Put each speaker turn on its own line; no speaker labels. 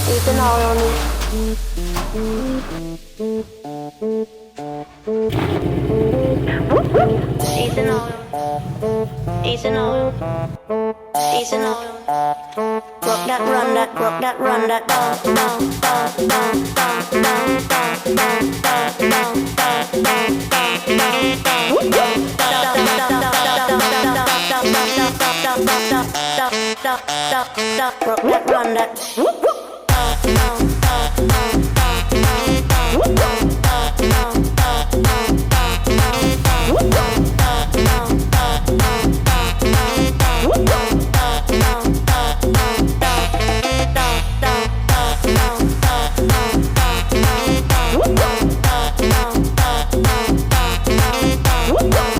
Ethanol on me. Ethanol. Ethanol. Ethanol. Rock that, run that, rock that, run that, down, down, down, down, down, down, down, down, down, down, down, down, rock that, run that.